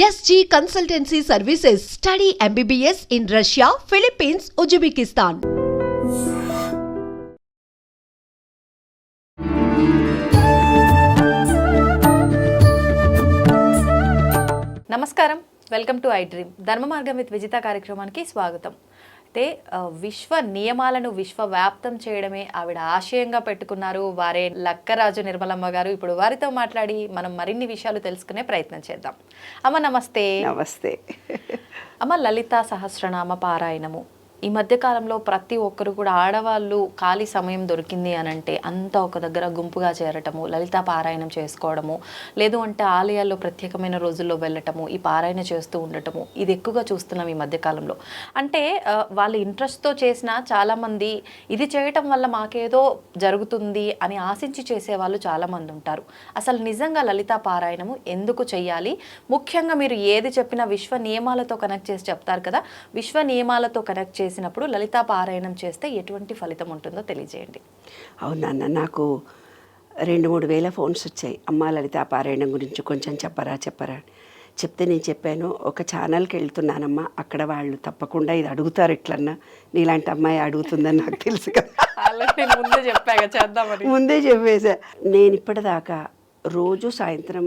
SG Consultancy Services. Study MBBS in Russia, Philippines, Uzbekistan. నమస్కారం, welcome to I dream. ధర్మ మార్గం with Vijitha కార్యక్రమానికి స్వాగతం. అయితే విశ్వ నియమాలను విశ్వవ్యాప్తం చేయడమే ఆవిడ ఆశయంగా పెట్టుకున్నారు వారే లక్కరాజు నిర్మలమ్మ గారు. ఇప్పుడు వారితో మాట్లాడి మనం మరిన్ని విషయాలు తెలుసుకునే ప్రయత్నం చేద్దాం. అమ్మ నమస్తే. నమస్తే అమ్మ, లలితా సహస్రనామ పారాయణము ఈ మధ్యకాలంలో ప్రతి ఒక్కరు కూడా ఆడవాళ్ళు ఖాళీ సమయం దొరికింది అని అంటే అంతా ఒక దగ్గర గుంపుగా చేరటము, లలితా పారాయణం చేసుకోవడము, లేదు అంటే ఆలయాల్లో ప్రత్యేకమైన రోజుల్లో వెళ్ళటము, ఈ పారాయణ చేస్తూ ఉండటము, ఇది ఎక్కువగా చూస్తున్నాం ఈ మధ్యకాలంలో. అంటే వాళ్ళ ఇంట్రెస్ట్తో చేసిన చాలామంది ఇది చేయటం వల్ల మాకేదో జరుగుతుంది అని ఆశించి చేసేవాళ్ళు చాలామంది ఉంటారు. అసలు నిజంగా లలితా పారాయణము ఎందుకు చెయ్యాలి? ముఖ్యంగా మీరు ఏది చెప్పినా విశ్వ నియమాలతో కనెక్ట్ చేసి చెప్తారు కదా, విశ్వ నియమాలతో కనెక్ట్ చేసినప్పుడు లలితా పారాయణం చేస్తే ఎటువంటి ఫలితం ఉంటుందో తెలియజేయండి. అవునన్న, నాకు 2-3 వేల ఫోన్స్ వచ్చాయి. అమ్మ లలితా పారాయణం గురించి కొంచెం చెప్పరా చెప్తే నేను చెప్పాను, ఒక ఛానల్కి వెళ్తున్నానమ్మా, అక్కడ వాళ్ళు తప్పకుండా ఇది అడుగుతారు, ఎట్లన్నా నీలాంటి అమ్మాయి అడుగుతుందని నాకు తెలుసు కదా, ముందే చెప్పేసా. నేను ఇప్పటిదాకా రోజు సాయంత్రం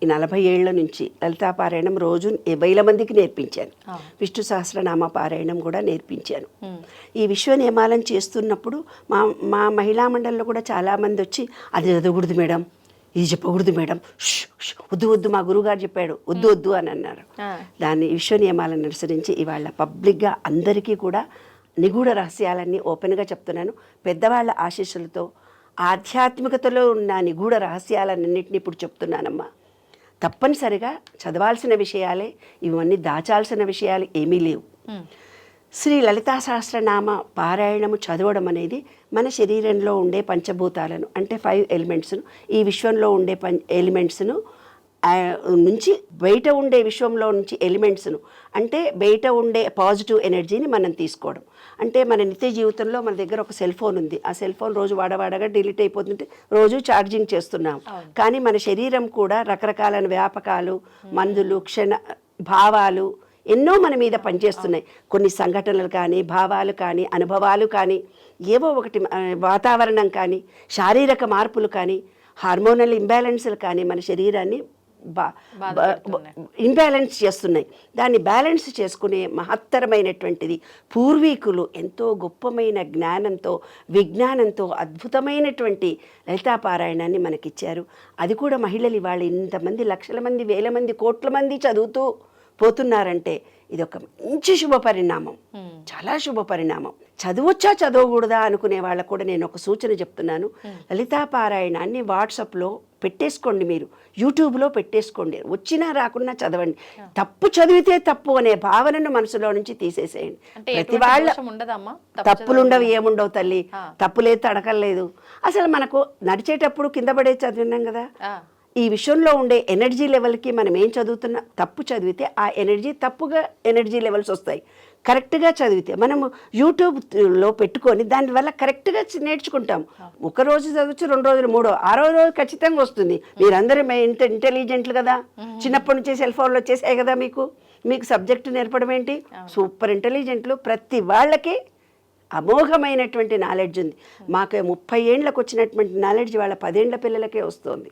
40 ఏళ్ల నుంచి లలితా పారాయణం రోజు 1000 మందికి నేర్పించాను. విష్ణు సహస్రనామ పారాయణం కూడా నేర్పించాను. ఈ విశ్వ నియమాలను చేస్తున్నప్పుడు మా మహిళా మండలిలో కూడా చాలామంది వచ్చి అది చదవకూడదు మేడం, ఇది చెప్పకూడదు మేడం, వద్దు మా గురువుగారు చెప్పాడు వద్దు అని అన్నారు. దాన్ని విశ్వ నియమాలను అనుసరించి ఇవాళ పబ్లిక్గా అందరికీ కూడా నిగూఢ రహస్యాలన్నీ ఓపెన్గా చెప్తున్నాను. పెద్దవాళ్ళ ఆశీస్సులతో ఆధ్యాత్మికతలో ఉన్న నిగూఢ రహస్యాలన్నింటినీ ఇప్పుడు చెప్తున్నానమ్మా. తప్పనిసరిగా చదవాల్సిన విషయాలే ఇవన్నీ, దాచాల్సిన విషయాలు ఏమీ లేవు. శ్రీ లలితా సహస్రనామ పారాయణము చదవడం అనేది మన శరీరంలో ఉండే పంచభూతాలను అంటే 5 ఎలిమెంట్స్ను, ఈ విశ్వంలో ఉండే ఎలిమెంట్స్ను నుంచి బయట ఉండే విశ్వంలో నుంచి ఎలిమెంట్స్ను అంటే బయట ఉండే పాజిటివ్ ఎనర్జీని మనం తీసుకోవడం. అంటే మన నిత్య జీవితంలో మన దగ్గర ఒక సెల్ ఫోన్ ఉంది, ఆ సెల్ ఫోన్ రోజు వాడగా డిలీట్ అయిపోతుంటే రోజు ఛార్జింగ్ చేస్తున్నాం. కానీ మన శరీరం కూడా రకరకాల వ్యాపకాలు, మందులు, భావాలు ఎన్నో మన మీద పనిచేస్తున్నాయి. కొన్ని సంఘటనలు కానీ, భావాలు కానీ, అనుభవాలు కానీ, ఏవో ఒకటి వాతావరణం కానీ, శారీరక మార్పులు కానీ, హార్మోనల్ ఇంబ్యాలెన్స్లు కానీ మన శరీరాన్ని ఇంబ్యాలెన్స్ చేస్తున్నాయి. దాన్ని బ్యాలెన్స్ చేసుకునే మహత్తరమైనటువంటిది పూర్వీకులు ఎంతో గొప్పమైన జ్ఞానంతో, విజ్ఞానంతో అద్భుతమైనటువంటి లలితా పారాయణాన్ని మనకిచ్చారు. అది కూడా మహిళలు ఇవాళ ఇంతమంది లక్షల మంది, వేల మంది, కోట్ల మంది చదువుతూ పోతున్నారంటే ఇది ఒక మంచి శుభ పరిణామం, చాలా శుభ పరిణామం. చదవచ్చా చదవకూడదా అనుకునే వాళ్ళకు కూడా నేను ఒక సూచన చెప్తున్నాను. లలితా పారాయణాన్ని వాట్సాప్లో పెట్టేసుకోండి, మీరు యూట్యూబ్లో పెట్టేసుకోండి, వచ్చినా రాకున్నా చదవండి. తప్పు చదివితే తప్పు అనే భావనను మనసులో నుంచి తీసేసేయండి. ప్రతి వాళ్ళ తప్పులుండవు, ఏముండవు తల్లి, తప్పులేదు తడకలేదు. అసలు మనకు నడిచేటప్పుడు కింద పడే చదివినాం కదా, ఈ విషయంలో ఉండే ఎనర్జీ లెవెల్కి మనం ఏం చదువుతున్నా తప్పు చదివితే ఆ ఎనర్జీ తప్పుగా ఎనర్జీ లెవెల్స్ వస్తాయి. కరెక్ట్గా చదివితే మనము యూట్యూబ్లో పెట్టుకొని దానివల్ల కరెక్ట్గా నేర్చుకుంటాం. ఒక రోజు చదవచ్చు, 2 రోజులు, 3, 6వ రోజు ఖచ్చితంగా వస్తుంది. మీరందరూ ఇంటెలిజెంట్లు కదా, చిన్నప్పటి నుంచి సెల్ ఫోన్లో వచ్చేసాయి కదా, మీకు సబ్జెక్టు నేర్పడం ఏంటి, సూపర్ ఇంటెలిజెంట్లు. ప్రతి వాళ్ళకి అమోఘమైనటువంటి నాలెడ్జ్ ఉంది. మాకు 30 ఏళ్ళకు వచ్చినటువంటి నాలెడ్జ్ వాళ్ళ 10 ఏళ్ల పిల్లలకే వస్తుంది.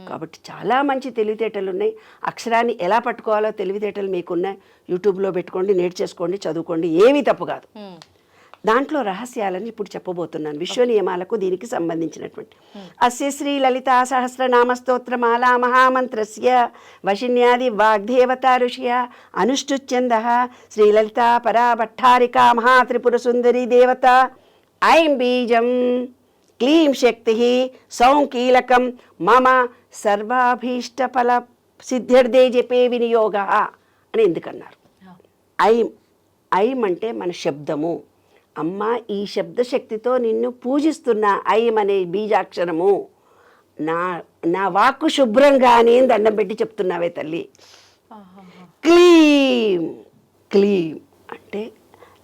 కాబట్టి చాలా మంచి తెలివితేటలు ఉన్నాయి. అక్షరాన్ని ఎలా పట్టుకోవాలో తెలివితేటలు మీకున్నాయి. యూట్యూబ్లో పెట్టుకోండి, నేర్చేసుకోండి, చదువుకోండి, ఏమీ తప్పు కాదు. దాంట్లో రహస్యాలని ఇప్పుడు చెప్పబోతున్నాను, విశ్వ నియమాలకు దీనికి సంబంధించినటువంటి. అస్య శ్రీ లలితా సహస్రనామ స్తోత్రమాలా మహామంత్రస్య వశిన్యాది వాగ్దేవతా ఋషియ అనుష్ఠుచ్ఛంద శ్రీ లలితా పరా భట్టారికా మహాత్రిపుర సుందరి దేవత ఐం బీజం క్లీం శక్తి సౌం కీలకం మమ సర్వాభీష్టఫల సిద్ధ్యర్థే జపే వినియోగ అని ఎందుకన్నారు? ఐం అంటే మన శబ్దము. అమ్మ, ఈ శబ్దశక్తితో నిన్ను పూజిస్తున్న ఐం అనే బీజాక్షరము నా వాక్కు శుభ్రంగానే దండం పెట్టి చెప్తున్నావే తల్లి. క్లీం అంటే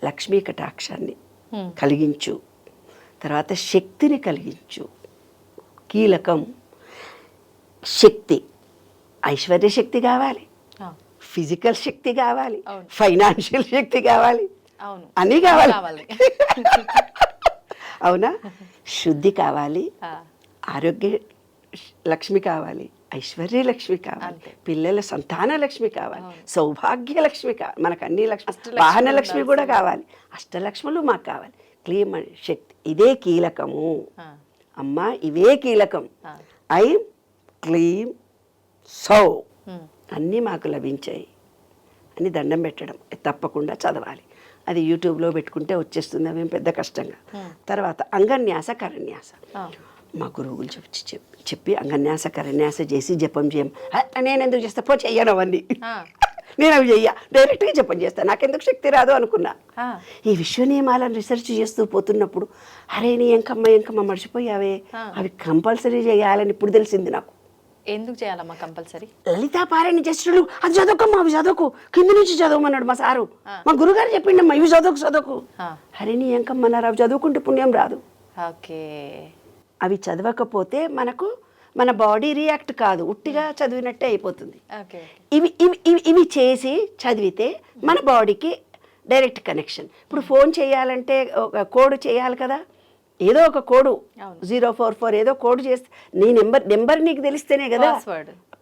లక్ష్మీ కటాక్షాన్ని కలిగించు, తర్వాత శక్తిని కలిగించు. కీలకం శక్తి, ఐశ్వర్య శక్తి కావాలి, ఫిజికల్ శక్తి కావాలి, అవును. ఫైనాన్షియల్ శక్తి కావాలి, అవును, అన్నీ కావాలి. కావాలి. అవునా? శుద్ధి కావాలి, ఆ, ఆరోగ్య లక్ష్మి కావాలి, ఐశ్వర్య లక్ష్మి కావాలి, అంతే. పిల్లల సంతాన లక్ష్మి కావాలి, అవును. సౌభాగ్య లక్ష్మి కావాలి, మనకు అన్ని లక్ష్మి, అష్టలక్ష్మి వాహన లక్ష్మి కూడా ఉండాల్సింది. కావాలి, అష్టలక్ష్ములు మాకు కావాలి. క్లీమ్ శక్తి ఇదే కీలకము ఆ, అమ్మ, ఇవే కీలకం. ఆ. ఐం క్లీం సౌ ఉమ్, అన్నీ మాకు లభించాయి అని దండం పెట్టడం తప్పకుండా చదవాలి. అది యూట్యూబ్లో పెట్టుకుంటే వచ్చేస్తుంది, అవేం పెద్ద కష్టంగా. తర్వాత అంగన్యాస కరన్యాస ఆ, మా గురువులు చెప్పి అంగన్యాస కరన్యాస చేసి జపం చేయం. నేను ఎందుకు చేస్తా, పో చెయ్యను అవన్నీ, ఆ, నేను అవి చెయ్య, డైరెక్ట్గా జపం చేస్తాను, నాకెందుకు శక్తి రాదు అనుకున్నా. ఆ, ఈ విశ్వ నియమాలను రీసెర్చ్ చేస్తూ పోతున్నప్పుడు అరే నీ ఎంకమ్మ మర్చిపోయావే, అవి కంపల్సరీ చేయాలని ఇప్పుడు తెలిసింది నాకు. ఎందుకు చేయాలమ్మా కంపల్సరీ? లలితా పారాయణ చేసేటప్పుడు అది చదువుకమ్మా, అవి చదువుకు, కింద నుంచి చదవమన్నాడు మా సారు, మా గురుగారు చెప్పిండమ్మా ఇవి చదువుకు. ఆ, హరి నీ ఎంకమ్మన్నారు, అవి చదువుకుంటే పుణ్యం రాదు. ఓకే. అవి చదవకపోతే మనకు మన బాడీ రియాక్ట్ కాదు, ఉట్టిగా చదివినట్టే అయిపోతుంది. ఓకే. ఇవి ఇవి ఇవి ఇవి చేసి చదివితే మన బాడీకి డైరెక్ట్ కనెక్షన్. ఇప్పుడు ఫోన్ చేయాలంటే ఒక కోడ్ చేయాలి కదా, ఏదో ఒక కోడు అవును. 044 ఏదో కోడ్ చేస్తే నీ నెంబర్ నీకు తెలిస్తేనే కదా,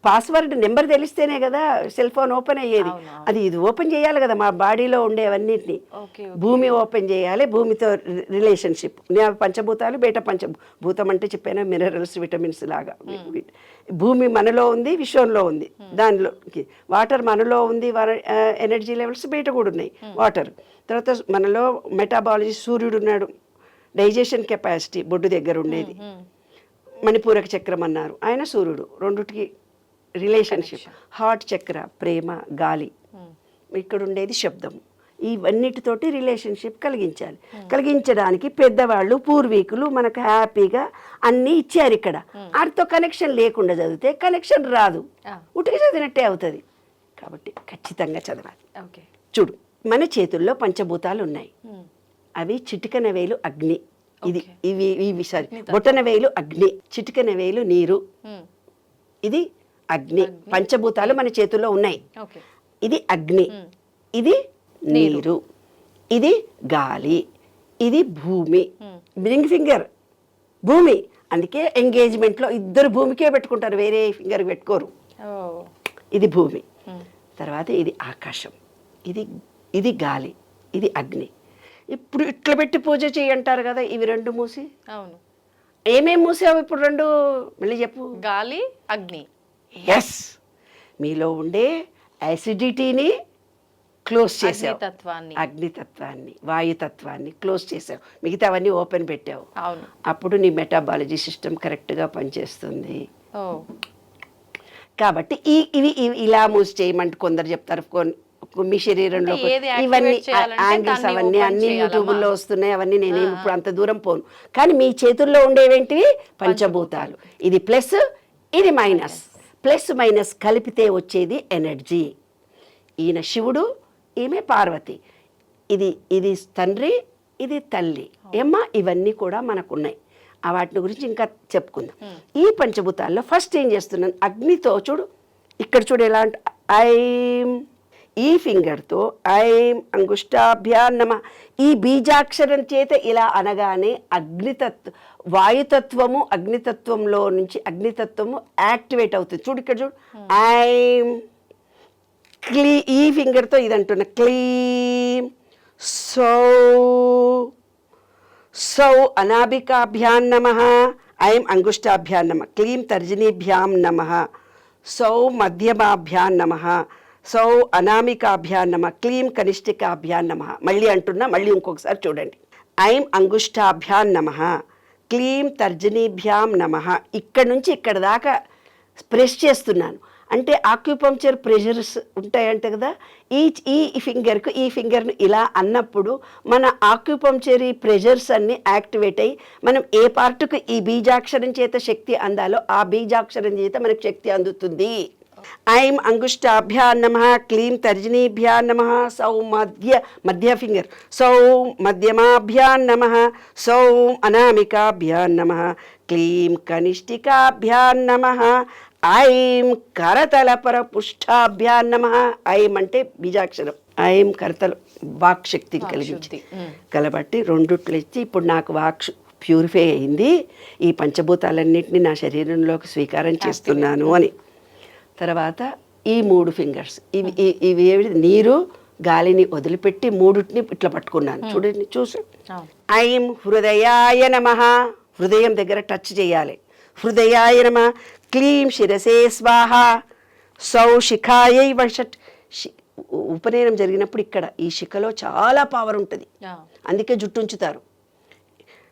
పాస్వర్డ్ నెంబర్ తెలిస్తేనే కదా సెల్ ఫోన్ ఓపెన్ అయ్యేది. అవును, అవును. అది ఇది ఓపెన్ చేయాలి కదా, మా బాడీలో ఉండేవన్నిటిని. Okay, okay. భూమి ఓపెన్ చేయాలి, భూమితో రిలేషన్షిప్, పంచభూతాలు బయట పంచభూతం అంటే చెప్పాను, మినరల్స్ విటమిన్స్ లాగా. భూమి మనలో ఉంది, విశ్వంలో ఉంది, దానిలోకి వాటర్ మనలో ఉంది, ఎనర్జీ లెవెల్స్ బయట కూడా ఉన్నాయి వాటర్. తర్వాత మనలో మెటాబాలజీ, సూర్యుడు ఉన్నాడు, డైజెషన్ కెపాసిటీ బొడ్డు దగ్గర ఉండేది, మణిపూరక చక్రం అన్నారు, ఆయన సూర్యుడు, రెండుటికి రిలేషన్షిప్. హార్ట్ చక్ర ప్రేమ, గాలి, ఇక్కడ ఉండేది శబ్దం. ఇవన్నిటితోటి రిలేషన్షిప్ కలిగించడానికి పెద్దవాళ్ళు పూర్వీకులు మనకు హ్యాపీగా అన్నీ ఇచ్చారు. ఇక్కడ వాటితో కనెక్షన్ లేకుండా చదివితే కనెక్షన్ రాదు, ఉటికి చదివినట్టే అవుతుంది. కాబట్టి ఖచ్చితంగా చదవాలి. ఓకే. చూడు, మన చేతుల్లో పంచభూతాలు ఉన్నాయి, అవి చిటికన వేలు అగ్ని, ఇది ఇవి సారీ బొటన వేలు అగ్ని, చిటికన వేలు నీరు, ఇది అగ్ని. పంచభూతాలు మన చేతుల్లో ఉన్నాయి, ఓకే. ఇది అగ్ని, ఇది నీరు, ఇది గాలి, ఇది భూమి. రింగ్ ఫింగర్ భూమి, అందుకే ఎంగేజ్మెంట్లో ఇద్దరు భూమికే పెట్టుకుంటారు, వేరే ఫింగర్ పెట్టుకోరు. ఇది భూమి. తర్వాత ఇది ఆకాశం, ఇది గాలి, ఇది అగ్ని. ఇప్పుడు ఇట్లా పెట్టి పూజ చేయంటారు కదా, ఇవి రెండు మూసి. అవును. ఏమేమి మూసావు ఇప్పుడు రెండు, మళ్ళీ చెప్పు. గాలి, అగ్ని. ఎస్, మీలో ఉండే యాసిడిటీని క్లోజ్ చేసావు, అగ్నితత్వాన్ని, వాయుతత్వాన్ని క్లోజ్ చేసావు, మిగతా అవన్నీ ఓపెన్ పెట్టావు. అవును. అప్పుడు నీ మెటాబాలజీ సిస్టమ్ కరెక్ట్గా పనిచేస్తుంది. కాబట్టి ఇవి ఇలా మూసి చేయమంటే కొందరు చెప్తారు, మీ శరీరంలో ఇవన్నీ యాంగిల్స్ అవన్నీ అన్ని యూట్యూబ్లో వస్తున్నాయి, అవన్నీ నేనేమి ఇప్పుడు అంత దూరం పోను. కానీ మీ చేతుల్లో ఉండేవేంటివి పంచభూతాలు, ఇది ప్లస్, ఇది మైనస్. ప్లస్ మైనస్ కలిపితే వచ్చేది ఎనర్జీ. ఈయన శివుడు, ఈమె పార్వతి, ఇది తండ్రి, ఇది తల్లి. ఏమ్మా, ఇవన్నీ కూడా మనకున్నాయి. వాటి గురించి ఇంకా చెప్పుకుందాం. ఈ పంచభూతాల్లో ఫస్ట్ ఏం చేస్తున్నాను, అగ్నితో చూడు, ఇక్కడ చూడు ఎలా అంటే ఐం, ఈ ఫింగర్తో ఐం అంగుష్టాభ్యాం నమః, ఈ బీజాక్షరం చేత ఇలా అనగానే వాయుతత్వము అగ్నితత్వంలో నుంచి అగ్నితత్వము యాక్టివేట్ అవుతుంది. చూడు ఇక్కడ చూడు, ఐం ఈ ఫింగర్తో ఇది అంటున్నా, క్లీం సౌ అనాభికాభ్యాం నమః, ఐం అంగుష్టాభ్యాం నమః, క్లీం తర్జనీభ్యాం నమః, సౌ మధ్యమాభ్యాం నమః, సౌ అనామికాభ్యాం నమః, క్లీం కనిష్ఠికాభ్యాం నమః. మళ్ళీ అంటున్నా, మళ్ళీ ఇంకొకసారి చూడండి. ఐం అంగుష్టాభ్యాం నమః, క్లీం తర్జనీభ్యాం నమః. ఇక్కడ నుంచి ఇక్కడ దాకా ప్రెస్ చేస్తున్నాను, అంటే ఆక్యుపంక్చర్ ప్రెషర్స్ ఉంటాయంట కదా, ఈ ఫింగర్ను ఇలా అన్నప్పుడు మన ఆక్యుపంక్చరీ ప్రెషర్స్ అన్ని యాక్టివేట్ అయ్యి మనం ఏ పార్ట్కు ఈ బీజాక్షరం చేత శక్తి అందాలో ఆ బీజాక్షరం చేత మనకు శక్తి అందుతుంది. ఐం అంగుష్టాభ్యాం నమః, క్లీం తర్జనీభ్యాం నమః, సౌ మధ్య ఫింగర్, సౌ మధ్యమాభ్యాం నమః, సౌ అనామికాభ్యాం నమః, క్లీం కనిష్ఠికాభ్యాం నమః, ఐం కరతలపర పుష్టాభ్యా నమః. ఐం అంటే బీజాక్షరం, ఐం కరతల వాక్ శక్తిని కలిగించి కలబట్టి రెండుట్లు ఇచ్చి ఇప్పుడు నాకు వాక్ ప్యూరిఫై అయింది, ఈ పంచభూతాలన్నింటినీ నా శరీరంలోకి స్వీకారం చేస్తున్నాను అని. తర్వాత ఈ 3 ఫింగర్స్ ఇవి ఏవి నీరు గాలిని వదిలిపెట్టి మూడుటిని ఇట్లా పట్టుకున్నాను. చూడండి, చూసి ఐం హృదయాయ నమః. హృదయం దగ్గర టచ్ చేయాలి. హృదయాయ నమః. క్లీం శిరసే స్వాహ. సౌ శిఖాయై వర్షట్. ఉపనయనం జరిగినప్పుడు ఇక్కడ ఈ శిఖలో చాలా పవర్ ఉంటుంది, అందుకే జుట్టు ఉంచుతారు.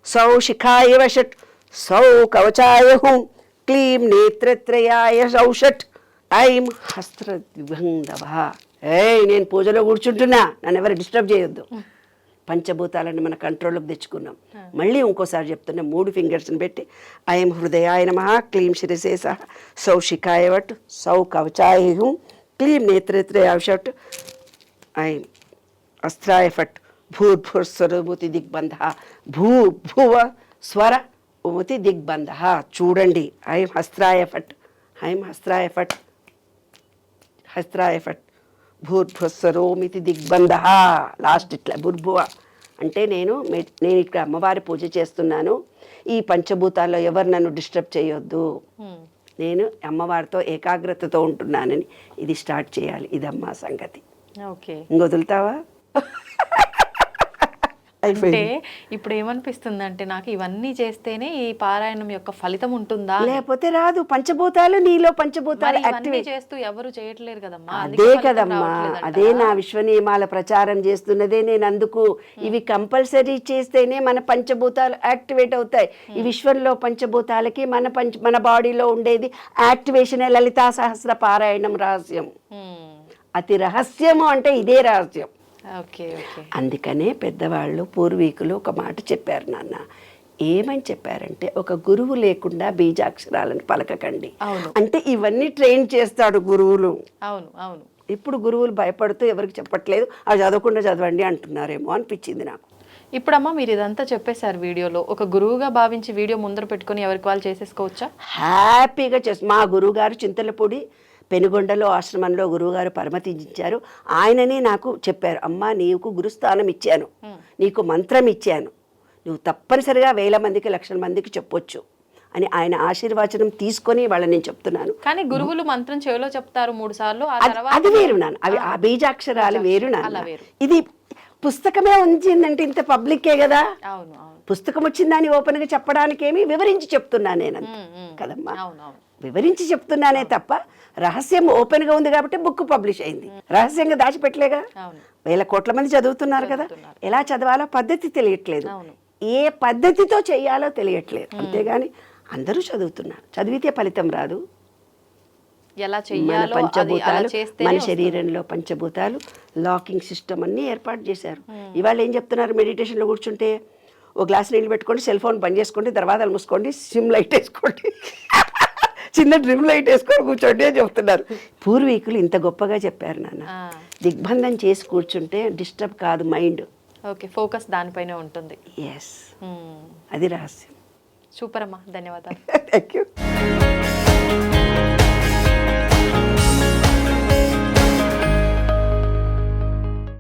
సౌ శిఖాయ వషట్. సౌ కవచాయ హుం. క్లీం నేత్రత్రయాయ సౌషట్. ఐం హస్త్రద్విభంధవ. నేను పూజలో కూర్చుంటున్నా, నన్ను ఎవరు డిస్టర్బ్ చేయొద్దు. పంచభూతాలను మన కంట్రోల్లోకి తెచ్చుకున్నాం. మళ్ళీ ఇంకోసారి చెప్తున్నా, 3 ఫింగర్స్ని పెట్టి ఐం హృదయాయ నమః. క్లీం శిరసే సహ. సౌ శిఖాయ వట్. సౌ కవచాయ హుం. క్లీం నేత్రత్రయాయ షట్. ఐం అస్త్రాయ ఫట్. భూర్భుస్వరముతి దిగ్బంధ. భూవ స్వర ఉమతి దిగ్బంధ. చూడండి, ఐం హస్త్రాయ ఫట్. ఐం హస్త్రాయ ఫట్. హస్త్రాయ ఫట్. భూర్భుస్వరోమితి దిగ్బంధ. లాస్ట్ ఇట్లా భూర్భువ అంటే నేను ఇక్కడ అమ్మవారి పూజ చేస్తున్నాను, ఈ పంచభూతాల్లో ఎవరు నన్ను డిస్టర్బ్ చేయొద్దు, నేను అమ్మవారితో ఏకాగ్రతతో ఉంటున్నానని ఇది స్టార్ట్ చేయాలి. ఇదమ్మా సంగతి. ఓకే, ఇంకొదులుతావా? అంటే ఇప్పుడు ఏమనిపిస్తుందంటే నాకు ఇవన్నీ చేస్తేనే ఈ పారాయణం యొక్క ఫలితం ఉంటుందా, లేకపోతే రాదు. పంచభూతాలు నీలో పంచభూతాలు యాక్టివేట్ చేస్తూ ఎవరు చేయట్లేరు కదమ్మా. అదే కదమ్మా, అదే నా విశ్వ నియమాల ప్రచారం చేస్తున్నదే నేను. అందుకు ఇవి కంపల్సరీ చేస్తేనే మన పంచభూతాలు యాక్టివేట్ అవుతాయి. ఈ విశ్వంలో పంచభూతాలకి మన బాడీలో ఉండేది యాక్టివేషన్. లలితా సహస్ర పారాయణం రహస్యం, అతి రహస్యము అంటే ఇదే రహస్యం. అందుకనే పెద్దవాళ్ళు పూర్వీకులు ఒక మాట చెప్పారు నాన్న. ఏమని చెప్పారంటే, ఒక గురువు లేకుండా బీజాక్షరాలను పలకకండి. అంటే ఇవన్నీ ట్రైన్ చేస్తాడు గురువులు. అవును అవును. ఇప్పుడు గురువులు భయపడుతూ ఎవరికి చెప్పట్లేదు, అది చదవకుండా చదవండి అంటున్నారేమో అనిపించింది నాకు. ఇప్పుడమ్మా మీరు ఇదంతా చెప్పేశారు వీడియోలో, ఒక గురువుగా భావించి వీడియో ముందర పెట్టుకుని ఎవరికి వాళ్ళు చేసేసుకోవచ్చా? హ్యాపీగా మా గురువు గారు చింతలపూడి పెనుగొండలో ఆశ్రమంలో గురువుగారు పరమతించారు. ఆయననే నాకు చెప్పారు, అమ్మా నీకు గురుస్థానం ఇచ్చాను, నీకు మంత్రం ఇచ్చాను, నువ్వు తప్పనిసరిగా 1000 మందికి 1,00,000 మందికి చెప్పొచ్చు అని ఆయన ఆశీర్వచనం తీసుకొని వాళ్ళని నేను చెప్తున్నాను. కానీ గురువులు మంత్రం చెవిలో చెప్తారు 3 సార్లు, అది వేరు నాన్న. అవి ఆ బీజాక్షరాలు వేరు నాన్న. ఇది పుస్తకమే ఉంచిందంటే ఇంత పబ్లిక్కే కదా. పుస్తకం వచ్చిందని ఓపెన్గా చెప్పడానికి ఏమి వివరించి చెప్తున్నా నేను కదమ్మా, వివరించి చెప్తున్నానే తప్ప రహస్యం ఓపెన్గా ఉంది కాబట్టి బుక్ పబ్లిష్ అయింది. రహస్యంగా దాచిపెట్టలేగా, 1000 కోట్ల మంది చదువుతున్నారు కదా. ఎలా చదవాలో పద్ధతి తెలియట్లేదు, ఏ పద్ధతితో చెయ్యాలో తెలియట్లేదు. అంతేగాని అందరూ చదువుతున్నారు, చదివితే ఫలితం రాదు. మన పంచభూతాలు, మన శరీరంలో పంచభూతాలు లాకింగ్ సిస్టమ్ అన్నీ ఏర్పాటు చేశారు. ఇవాళ ఏం చెప్తున్నారు, మెడిటేషన్లో కూర్చుంటే ఓ గ్లాస్ నీళ్ళు పెట్టుకోండి, సెల్ ఫోన్ బంద్ చేసుకోండి, దర్వాజాలు మూసుకోండి, సిమ్ లైట్ వేసుకోండి, చిన్న డ్రిమ్ లైట్ వేసుకొని కూర్చోండి అని చెప్తున్నారు. పూర్వీకులు ఇంత గొప్పగా చెప్పారు నాన్న. దిగ్బంధం చేసి కూర్చుంటే డిస్టర్బ్ కాదు మైండ్. ఓకే, ఫోకస్ దానిపైనే ఉంటుంది. ఎస్, అది రహస్యం. సూపర్ అమ్మా, ధన్యవాదాలు. Thank you.